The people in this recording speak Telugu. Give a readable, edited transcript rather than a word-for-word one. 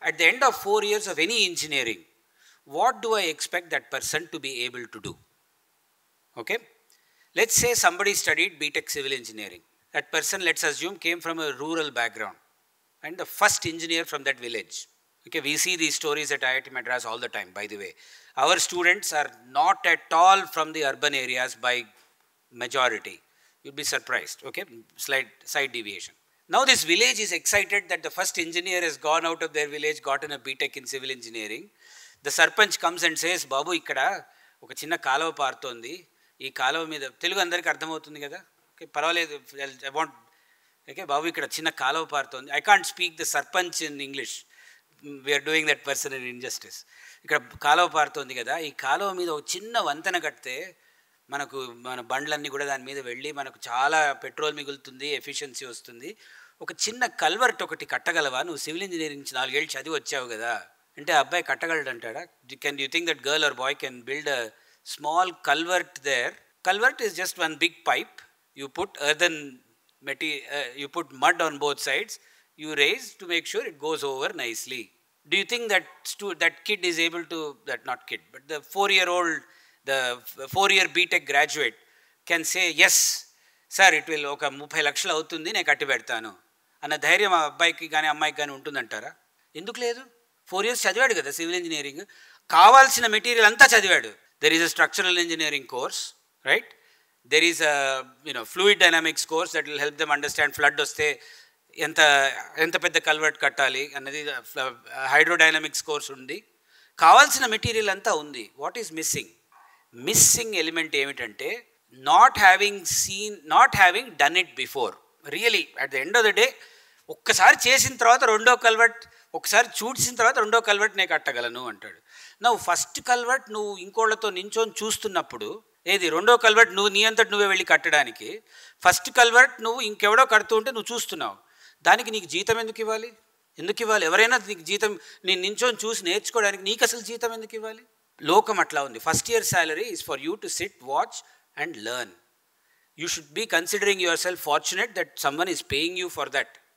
At the end of 4 years of any engineering, what do I expect that person to be able to do? Okay? Let's say somebody studied BTech Civil Engineering. That person, let's assume, came from a rural background and the first engineer from that village. Okay, we see these stories at IIT Madras all the time, by the way. Our students are not at all from the urban areas by majority. You'll be surprised, okay? Side deviation. Now this village is excited that the first engineer has gone out of their village, gotten a BTech in civil engineering. The Sarpanch comes and says, Babu, ikkada oka chinna kalava paartondi. Ee kalava meeda Telugu andariki ardhamautundi kada. Okay, parvaledu. I want, okay, Babu, ikkada chinna kalava paartondi. I can't speak the Sarpanch in English. We are doing that person an injustice. Ikkada kalava paartondi kada. Ee kalava meeda oka chinna vantana katte మనకు మన బండ్లన్నీ కూడా దాని మీద వెళ్ళి మనకు చాలా పెట్రోల్ మిగులుతుంది, ఎఫిషియన్సీ వస్తుంది. ఒక చిన్న కల్వర్ట్ ఒకటి కట్టగలవా? నువ్వు సివిల్ ఇంజనీరింగ్ 4 ఏళ్ళు చదివి వచ్చావు కదా అంటే ఆ అబ్బాయి కట్టగలడు అంటాడా? Can you think that girl or boy can build a small culvert there? Culvert is just one big pipe. You put earthen you put mud on both sides, you raise to make sure it goes over nicely. Do you think that kid is able to, that not kid, but the 4-year-old, the 4-year BTech graduate can say, yes, sir, it will oka 30 lakhshalu avutundi, నేను కట్టి పెడతాను అన్న ధైర్యం ఆ అబ్బాయికి కానీ అమ్మాయికి కానీ ఉంటుందంటారా? ఎందుకు లేదు? 4 years చదివాడు కదా సివిల్ ఇంజనీరింగ్, కావాల్సిన మెటీరియల్ అంతా చదివాడు. There is a structural engineering course, right? There is a fluid dynamics course that will help them understand flood వస్తే ఎంత పెద్ద కల్వర్ట్ కట్టాలి అన్నది. హైడ్రోడైనమిక్స్ కోర్స్ ఉంది. కావాల్సిన మెటీరియల్ అంతా ఉంది. వాట్ ఈజ్ మిస్సింగ్ ఎలిమెంట్ ఏమిటంటే not having done it before. Really at the end of the day ఒక్కసారి చేసిన తర్వాత రెండో కల్వర్ట్, ఒకసారి చూసిన తర్వాత రెండో కల్వర్ట్ నేను కట్టగలను అంటాడు. నువ్వు ఫస్ట్ కల్వర్ట్ నువ్వు ఇంకోళ్ళతో నించొని చూస్తున్నప్పుడు, ఏది రెండో కల్వర్ట్ నువ్వు నీ అంతటి నువ్వే వెళ్ళి కట్టడానికి, ఫస్ట్ కల్వర్ట్ నువ్వు ఇంకెవడో కడుతూ ఉంటే నువ్వు చూస్తున్నావు, దానికి నీకు జీతం ఎందుకు ఇవ్వాలి? ఎవరైనా నీకు జీతం, నేను నించొని చూసి నేర్చుకోవడానికి నీకు అసలు జీతం ఎందుకు ఇవ్వాలి? లోకం అట్లా ఉంది. First year salary is for you to sit, watch and learn. You should be considering yourself fortunate that someone is paying you for that.